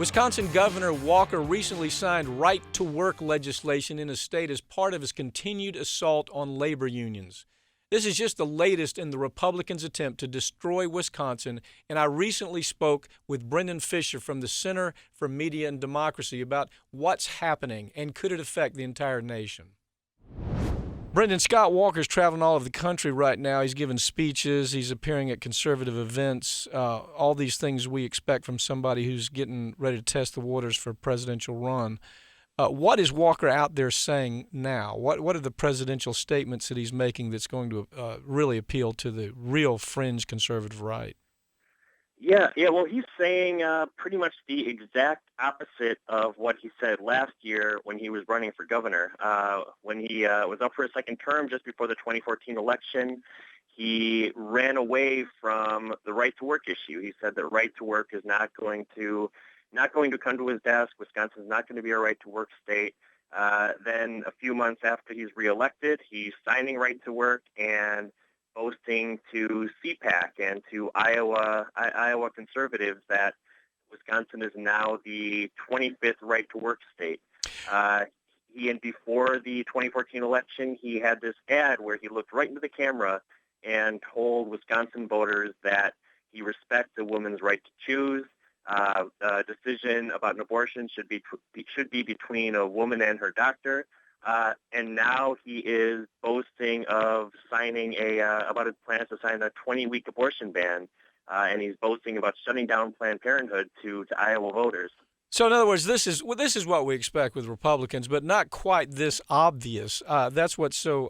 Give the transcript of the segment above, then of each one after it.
Wisconsin Governor Walker recently signed right-to-work legislation in his state as part of his continued assault on labor unions. This is just the latest in the Republicans' attempt to destroy Wisconsin, and I recently spoke with Brendan Fischer from the Center for Media and Democracy about what's happening and could it affect the entire nation. Brendan, Scott Walker's traveling all over the country right now. He's giving speeches. He's appearing at conservative events. All these things we expect from somebody who's getting ready to test the waters for a presidential run. What is Walker out there saying now? What are the presidential statements that he's making that's going to really appeal to the real fringe conservative right? Yeah. Well, he's saying pretty much the exact opposite of what he said last year when he was running for governor. When he was up for a second term just before the 2014 election, he ran away from the right to work issue. He said that right to work is not going to come to his desk. Wisconsin's not going to be a right to work state. Then a few months after he's reelected, he's signing right to work and boasting to CPAC and to Iowa conservatives that Wisconsin is now the 25th right to work state. Before the 2014 election, he had this ad where he looked right into the camera and told Wisconsin voters that he respects a woman's right to choose. A decision about an abortion should be between a woman and her doctor. And now he is boasting of signing about his plans to sign a 20-week abortion ban, and he's boasting about shutting down Planned Parenthood to Iowa voters. So, in other words, this is what we expect with Republicans, but not quite this obvious. That's what's so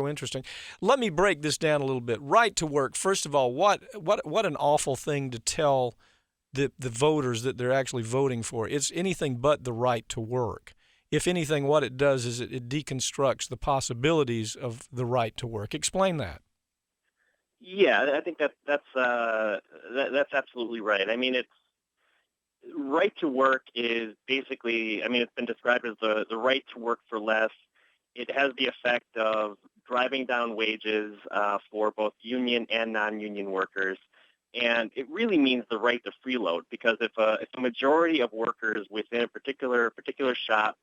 interesting. Let me break this down a little bit. Right to work. First of all, what an awful thing to tell the voters that they're actually voting for. It's anything but the right to work. If anything, what it does is it deconstructs the possibilities of the right to work. Explain that. Yeah, I think that's absolutely right. I mean, it's right to work is basically, it's been described as the right to work for less. It has the effect of driving down wages for both union and non-union workers. And it really means the right to freeload, because if a majority of workers within a particular shop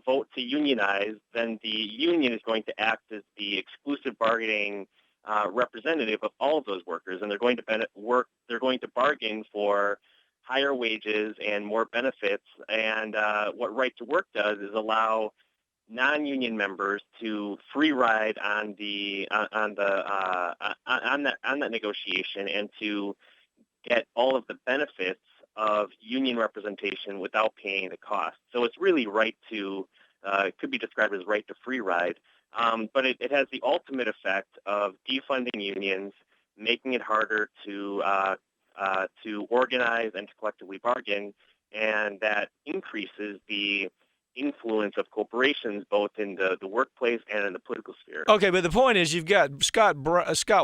vote to unionize, then the union is going to act as the exclusive bargaining representative of all of those workers, and they're going to bargain for higher wages and more benefits. And what right to work does is allow non-union members to free ride on that negotiation and to get all of the benefits of union representation without paying the cost. So it's really it could be described as right to free ride, but it has the ultimate effect of defunding unions, making it harder to organize and to collectively bargain, and that increases the influence of corporations both in the workplace and in the political sphere. Okay, but the point is you've got Scott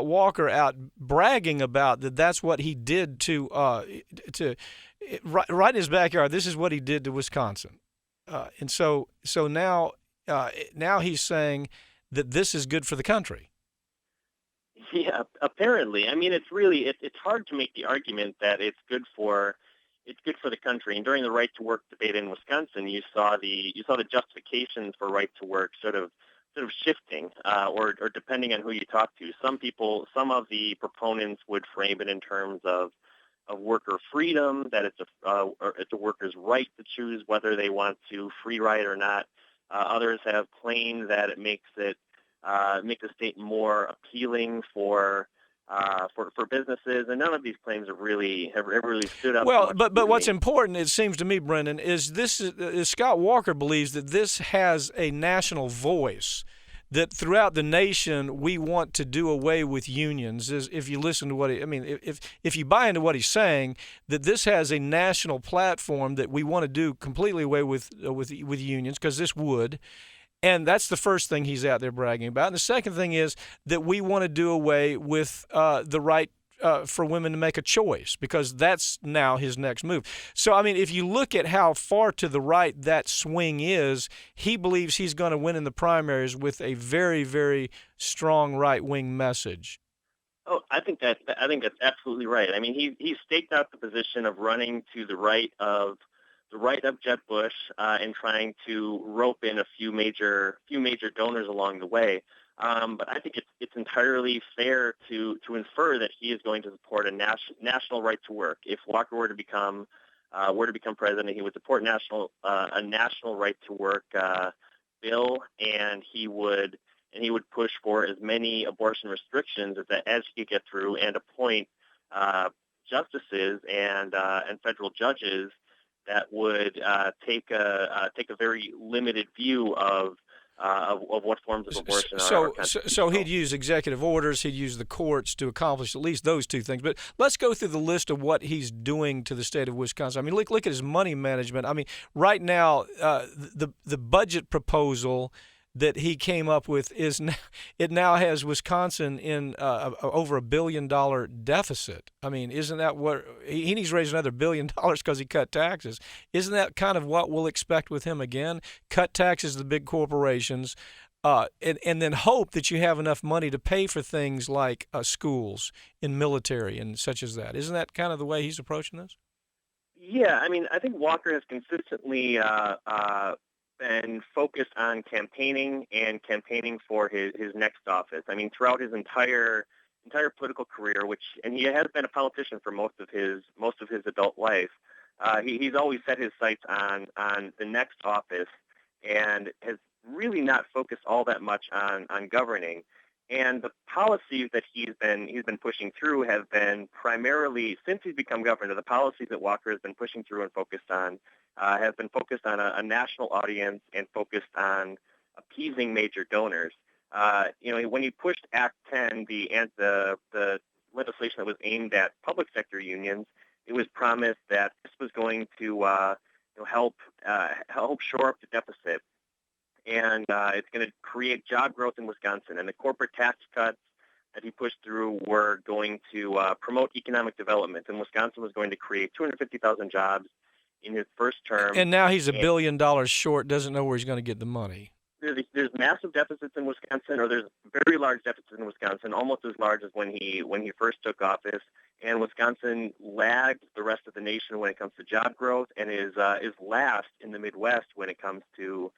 Walker out bragging about that's what he did to right in his backyard. This is what he did to Wisconsin, and so now he's saying that this is good for the country. Yeah, apparently. It's hard to make the argument that it's good for the country. And during the right to work debate in Wisconsin, you saw the justifications for right to work sort of shifting, or depending on who you talk to. Some of the proponents would frame it in terms of worker freedom, that it's a worker's right to choose whether they want to free ride or not. Others have claimed that it makes the state more appealing for businesses, and none of these claims have really stood up. Well, but what's important, it seems to me, Brendan, is Scott Walker believes that this has a national voice, that throughout the nation we want to do away with unions. If you listen to if you buy into what he's saying, that this has a national platform that we want to do completely away with unions, because this would. And that's the first thing he's out there bragging about. And the second thing is that we want to do away with the right for women to make a choice, because that's now his next move. So, if you look at how far to the right that swing is, he believes he's going to win in the primaries with a very, very strong right-wing message. Oh, I think that's absolutely right. He staked out the position of running to the right of right of Jeb Bush and trying to rope in a few major donors along the way. But I think it's entirely fair to infer that he is going to support a national right to work. If Walker were to become president, he would support a national right to work bill, and he would push for as many abortion restrictions as he could get through, and appoint justices and federal judges that would take a very limited view of what forms of abortion are constitutional. So he'd use executive orders, he'd use the courts to accomplish at least those two things. But let's go through the list of what he's doing to the state of Wisconsin. I mean, look at his money management. I mean, right now, the budget proposal that he came up with it now has Wisconsin in over $1 billion deficit. I mean, isn't that what he needs to raise another $1 billion because he cut taxes? Isn't that kind of what we'll expect with him again? Cut taxes to the big corporations, and then hope that you have enough money to pay for things like schools and military and such as that. Isn't that kind of the way he's approaching this? Yeah, I mean, I think Walker has consistently been focused on campaigning for his next office. I mean, throughout his entire political career, and he has been a politician for most of his adult life, he's always set his sights on the next office, and has really not focused all that much on governing. And the policies that he's been pushing through have been primarily, since he's become governor, the policies that Walker has been pushing through and focused on have been focused on a national audience and focused on appeasing major donors. When he pushed Act 10, the legislation that was aimed at public sector unions, it was promised that this was going to help shore up the deficit, and it's going to create job growth in Wisconsin. And the corporate tax cuts that he pushed through were going to promote economic development, and Wisconsin was going to create 250,000 jobs in his first term. And now he's $1 billion short, doesn't know where he's going to get the money. There's massive deficits in Wisconsin, or there's very large deficits in Wisconsin, almost as large as when he first took office. And Wisconsin lagged the rest of the nation when it comes to job growth, and is last in the Midwest when it comes to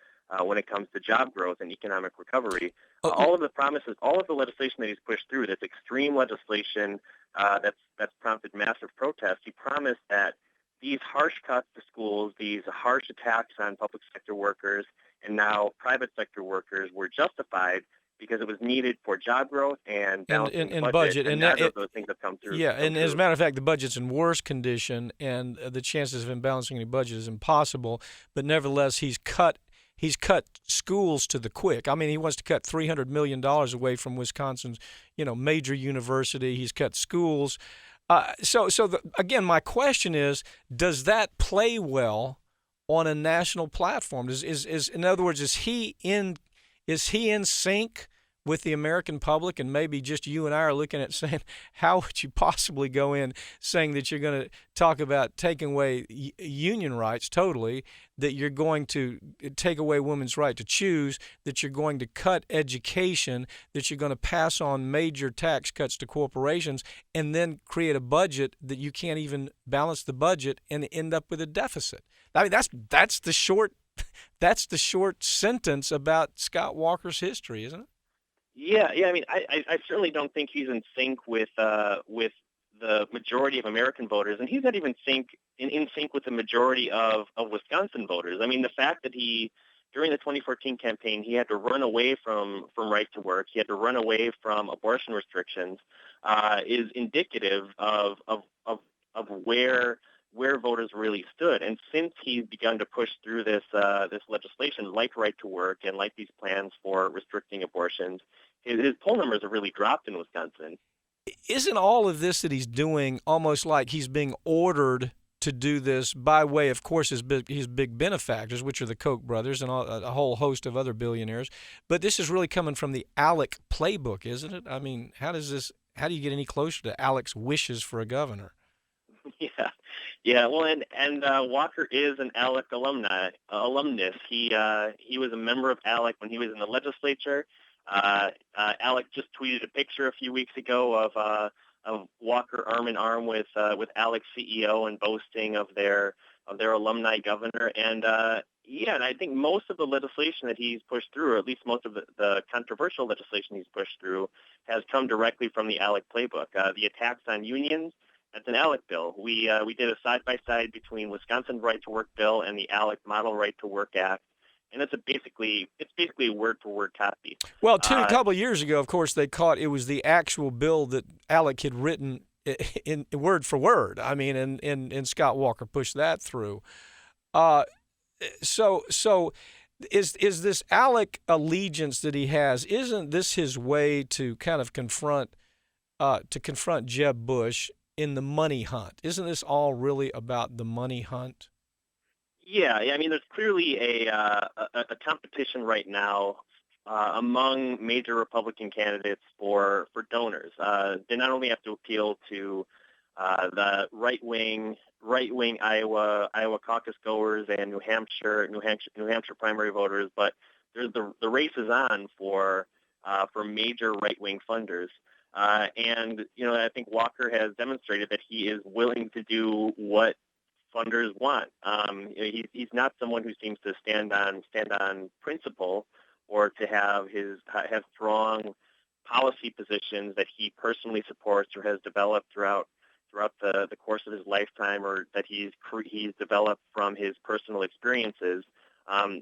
job growth and economic recovery. All of the promises, all of the legislation that he's pushed through, this extreme legislation that's prompted massive protests, he promised that these harsh cuts to schools, these harsh attacks on public sector workers, and now private sector workers were justified because it was needed for job growth and balancing the budget. And none of those things have come through. Yeah, and as a matter of fact, the budget's in worse condition, and the chances of him balancing any budget is impossible. But nevertheless, he's cut schools to the quick. I mean, he wants to cut $300 million away from Wisconsin's, major university. He's cut schools. Again, my question is, does that play well on a national platform? In other words, is he in sync with the American public? And maybe just you and I are looking at saying, how would you possibly go in saying that you're going to talk about taking away union rights totally, that you're going to take away women's right to choose, that you're going to cut education, that you're going to pass on major tax cuts to corporations, and then create a budget that you can't even balance the budget and end up with a deficit? I mean, that's the short sentence about Scott Walker's history, isn't it? Yeah. I mean, I certainly don't think he's in sync with the majority of American voters, and he's not even in sync with the majority of Wisconsin voters. I mean, the fact that during the 2014 campaign, he had to run away from right to work, he had to run away from abortion restrictions, is indicative of where voters really stood. And since he's begun to push through this legislation, like right to work and like these plans for restricting abortions, his poll numbers have really dropped in Wisconsin. Isn't all of this that he's doing almost like he's being ordered to do this by way, of course, his big benefactors, which are the Koch brothers and a whole host of other billionaires? But this is really coming from the ALEC playbook, isn't it? I mean, how do you get any closer to ALEC's wishes for a governor? Yeah. Well, and Walker is an ALEC alumnus. He was a member of ALEC when he was in the legislature. ALEC just tweeted a picture a few weeks ago Walker arm in arm with ALEC CEO and boasting of their alumni governor. And and I think most of the legislation that he's pushed through, or at least most of the controversial legislation he's pushed through, has come directly from the ALEC playbook. The attacks on unions, that's an ALEC bill. We did a side-by-side between Wisconsin Right to Work bill and the ALEC Model Right to Work Act. And it's basically a word-for-word copy. Well, a couple of years ago, of course, they caught it was the actual bill that ALEC had written in word for word. I mean, and Scott Walker pushed that through. So is this ALEC allegiance that he has? Isn't this his way to kind of confront Jeb Bush in the money hunt? Isn't this all really about the money hunt? Yeah, I mean, there's clearly a competition right now among major Republican candidates for donors. They not only have to appeal to the right wing Iowa caucus goers and New Hampshire primary voters, but there's the race is on for major right wing funders. And I think Walker has demonstrated that he is willing to do what funders want. He's not someone who seems to stand on principle or to have strong policy positions that he personally supports or has developed throughout the course of his lifetime, or that he's developed from his personal experiences.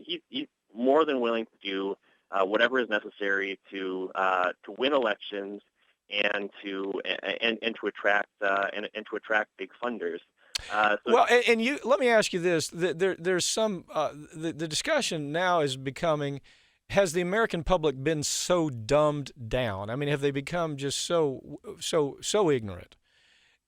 He's more than willing to do whatever is necessary to win elections and to attract big funders. And you let me ask you this: there's some the discussion now is becoming. Has the American public been so dumbed down? I mean, have they become just so ignorant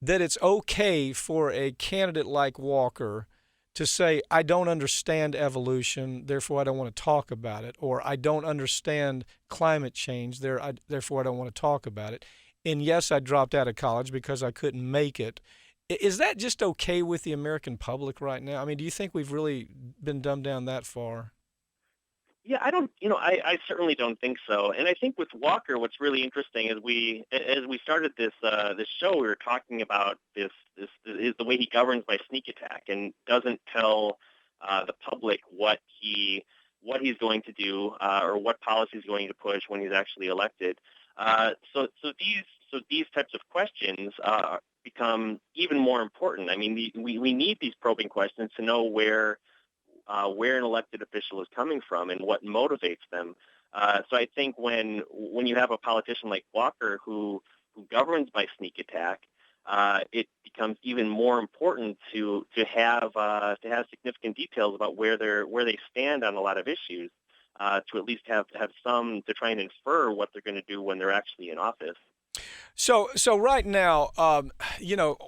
that it's okay for a candidate like Walker to say, I don't understand evolution, therefore I don't want to talk about it, or I don't understand climate change, therefore I don't want to talk about it, and yes, I dropped out of college because I couldn't make it. Is that just okay with the American public right now? I mean, do you think we've really been dumbed down that far? Yeah, I certainly don't think so. And I think with Walker, what's really interesting is as we started this show, we were talking about this is the way he governs by sneak attack and doesn't tell the public what he's going to do or what policy he's going to push when he's actually elected. So these types of questions become even more important. I mean, we need these probing questions to know where an elected official is coming from and what motivates them. So I think when you have a politician like Walker who governs by sneak attack, it becomes even more important to have significant details about where they stand on a lot of issues, to at least have some to try and infer what they're going to do when they're actually in office. So right now,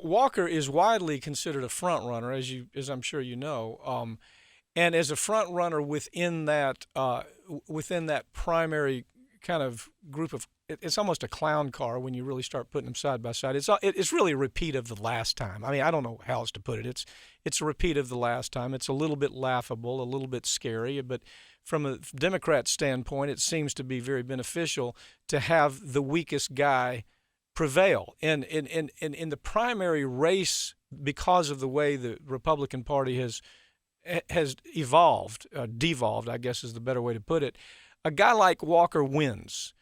Walker is widely considered a front runner, as I'm sure you know. And as a front runner within that primary kind of group of, it's almost a clown car when you really start putting them side by side. It's really a repeat of the last time. I mean, I don't know how else to put it. It's a repeat of the last time. It's a little bit laughable, a little bit scary, but from a Democrat standpoint, it seems to be very beneficial to have the weakest guy prevail. And in the primary race, because of the way the Republican Party has devolved, I guess is the better way to put it. A guy like Walker wins,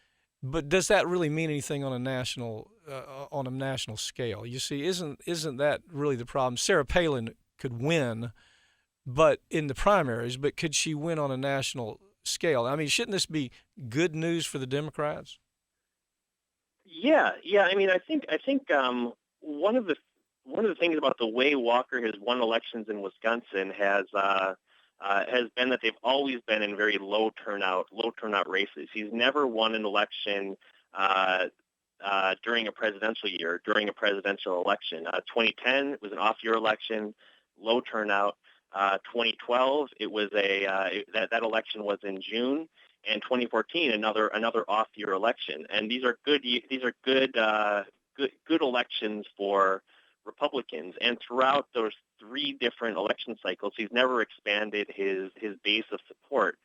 but does that really mean anything on a national scale? You see, isn't that really the problem? Sarah Palin could win, but in the primaries, but could she win on a national scale? I mean, shouldn't this be good news for the Democrats? Yeah. I mean, I think one of the things about the way Walker has won elections in Wisconsin has been that they've always been in very low turnout races. He's never won an election during a presidential year, during a presidential election. 2010 was an off-year election, low turnout. 2012 it was that election was in June, and 2014 another off-year election. And these are good elections for Republicans, and throughout those three different election cycles, he's never expanded his base of support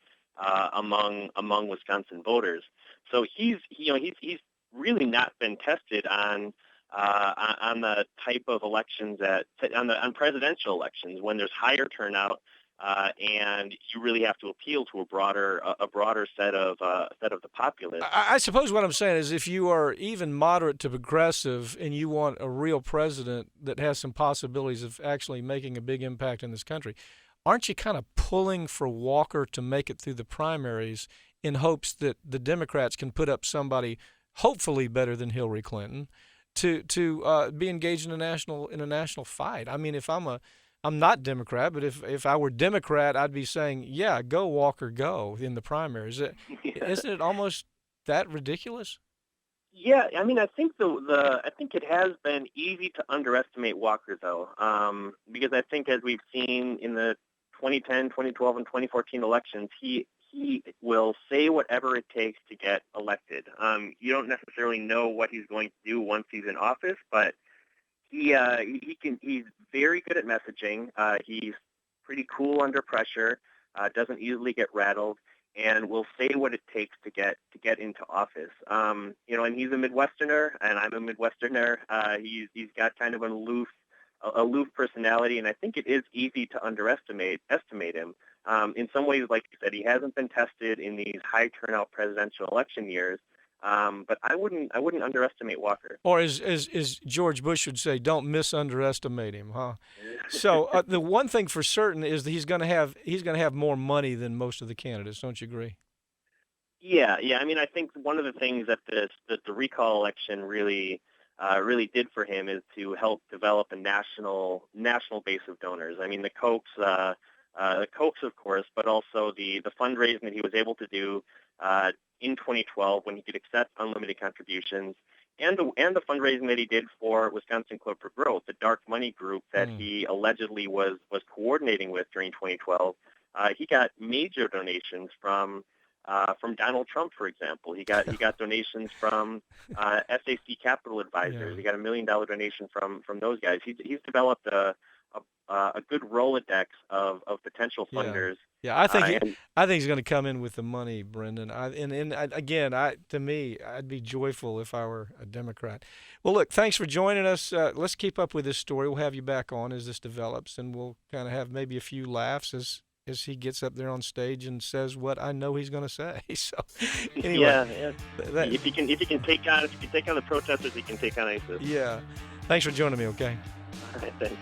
among Wisconsin voters. So he's really not been tested on on the type of elections on presidential elections when there's higher turnout. And you really have to appeal to a broader set of the populace. I suppose what I'm saying is if you are even moderate to progressive and you want a real president that has some possibilities of actually making a big impact in this country, aren't you kind of pulling for Walker to make it through the primaries in hopes that the Democrats can put up somebody hopefully better than Hillary Clinton to be engaged in a national fight? I mean, I'm not Democrat, but if I were Democrat, I'd be saying, yeah, go Walker, go in the primaries. Isn't it almost that ridiculous? Yeah, I mean, I think I think it has been easy to underestimate Walker, though, because I think as we've seen in the 2010, 2012, and 2014 elections, he will say whatever it takes to get elected. You don't necessarily know what he's going to do once he's in office, but he's very good at messaging. He's pretty cool under pressure, doesn't easily get rattled, and will say what it takes to get into office. And he's a Midwesterner, and I'm a Midwesterner. He's got kind of an aloof personality, and I think it is easy to underestimate him. In some ways, like you said, he hasn't been tested in these high turnout presidential election years. But I wouldn't underestimate Walker. Or as George Bush would say, don't misunderestimate him, huh? So the one thing for certain is that he's going to have more money than most of the candidates. Don't you agree? Yeah. I mean, I think one of the things that the recall election really did for him is to help develop a national base of donors. I mean, the Kochs, of course, but also the fundraising that he was able to do in 2012 when he could accept unlimited contributions, and the fundraising that he did for Wisconsin Club for Growth, the dark money group that he allegedly was coordinating with during 2012. He got major donations from Donald Trump, for example. He got donations from SAC Capital Advisors. Yeah. He got $1 million donation from those guys. He's developed a good Rolodex of potential funders. Yeah, I think he's going to come in with the money, Brendan. To me, I'd be joyful if I were a Democrat. Well, look, thanks for joining us. Let's keep up with this story. We'll have you back on as this develops, and we'll kind of have maybe a few laughs as he gets up there on stage and says what I know he's going to say. So, anyway, yeah. If he can take on the protesters, he can take on ISIS. Yeah, thanks for joining me. Okay. All right, thanks.